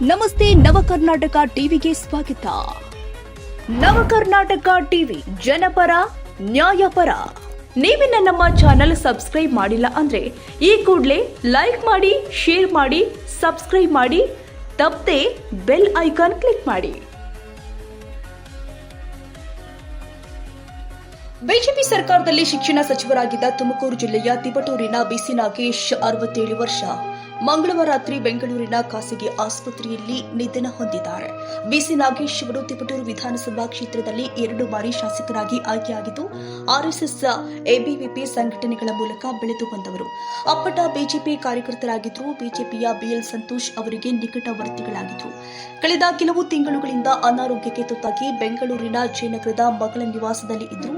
ನಮಸ್ತೆ ನವಕರ್ನಾಟಕ ಟಿವಿಗೆ ಸ್ವಾಗತ. ನವಕರ್ನಾಟಕ ಟಿವಿ ಜನಪರ ನ್ಯಾಯಪರ. ನೀವಿನ್ನ ನಮ್ಮ ಚಾನೆಲ್ ಸಬ್ಸ್ಕ್ರೈಬ್ ಮಾಡಿಲ್ಲ ಅಂದ್ರೆ ಈ ಕೂಡಲೇ ಲೈಕ್ ಮಾಡಿ, ಶೇರ್ ಮಾಡಿ, ಸಬ್ಸ್ಕ್ರೈಬ್ ಮಾಡಿ, ತಪ್ಪದೆ ಬೆಲ್ ಐಕಾನ್ ಕ್ಲಿಕ್ ಮಾಡಿ. ಬಿಜೆಪಿ ಸರ್ಕಾರದಲ್ಲಿ ಶಿಕ್ಷಣ ಸಚಿವರಾಗಿದ್ದ ತುಮಕೂರು ಜಿಲ್ಲೆಯ ತಿಪಟೂರಿನ ಬಿಸಿ ನಾಗೇಶ್ 67 ವರ್ಷ ಮಂಗಳವಾರ ರಾತ್ರಿ ಬೆಂಗಳೂರಿನ ಖಾಸಗಿ ಆಸ್ಪತ್ರೆಯಲ್ಲಿ ನಿಧನ ಹೊಂದಿದ್ದಾರೆ. ಬಿಸಿ ನಾಗೇಶ್ ಅವರು ತಿಪಟೂರು ವಿಧಾನಸಭಾ ಕ್ಷೇತ್ರದಲ್ಲಿ 2 ಬಾರಿ ಶಾಸಕರಾಗಿ ಆಯ್ಕೆಯಾಗಿದ್ದು ಆರ್ಎಸ್ಎಸ್ ಎಬಿವಿಪಿ ಸಂಘಟನೆಗಳ ಮೂಲಕ ಬೆಳೆದು ಬಂದವರು. ಅಪ್ಪಟ ಬಿಜೆಪಿ ಕಾರ್ಯಕರ್ತರಾಗಿದ್ದರು. ಬಿಜೆಪಿಯ ಬಿಎಲ್ ಸಂತೋಷ್ ಅವರಿಗೆ ನಿಕಟವರ್ತಿಗಳಾಗಿದ್ದರು. ಕಳೆದ ಕೆಲವು ತಿಂಗಳುಗಳಿಂದ ಅನಾರೋಗ್ಯಕ್ಕೆ ತುತ್ತಾಗಿ ಬೆಂಗಳೂರಿನ ಜಯನಗರದ ಮಗಳ ನಿವಾಸದಲ್ಲಿ ಇದ್ದರು.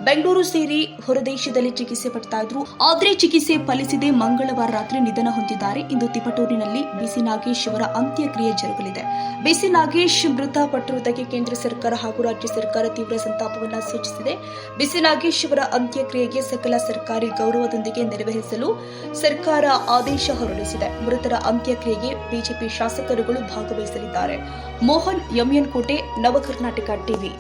ಬೆಂಗಳೂರು ಸೇರಿ ಹೊರದೇಶದಲ್ಲಿ ಚಿಕಿತ್ಸೆ ಪಡ್ತಾ ಇದ್ರು. ಆದರೆ ಚಿಕಿತ್ಸೆ ಫಲಿಸದೆ ಮಂಗಳವಾರ ರಾತ್ರಿ ನಿಧನ ಹೊಂದಿದ್ದಾರೆ. ಇಂದು ತಿಪಟೂರಿನಲ್ಲಿ ಬಿಸಿ ನಾಗೇಶ್ ಅವರ ಅಂತ್ಯಕ್ರಿಯೆ ಜರುಗಲಿದೆ. ಬಿಸಿ ನಾಗೇಶ್ ಮೃತಪಟ್ಟಿರುವುದಕ್ಕೆ ಕೇಂದ್ರ ಸರ್ಕಾರ ಹಾಗೂ ರಾಜ್ಯ ಸರ್ಕಾರ ತೀವ್ರ ಸಂತಾಪವನ್ನು ಸೂಚಿಸಿದೆ. ಬಿಸಿ ನಾಗೇಶ್ ಅವರ ಅಂತ್ಯಕ್ರಿಯೆಗೆ ಸಕಲ ಸರ್ಕಾರಿ ಗೌರವದೊಂದಿಗೆ ನೆರವೇರಿಸಲು ಸರ್ಕಾರ ಆದೇಶ ಹೊರಡಿಸಿದೆ. ಮೃತರ ಅಂತ್ಯಕ್ರಿಯೆಗೆ ಬಿಜೆಪಿ ಶಾಸಕರುಗಳು ಭಾಗವಹಿಸಲಿದ್ದಾರೆ. ಮೋಹನ್ ಎಂಎನ್ ಕೋಟೆ, ನವಕರ್ನಾಟಕ ಟಿವಿ.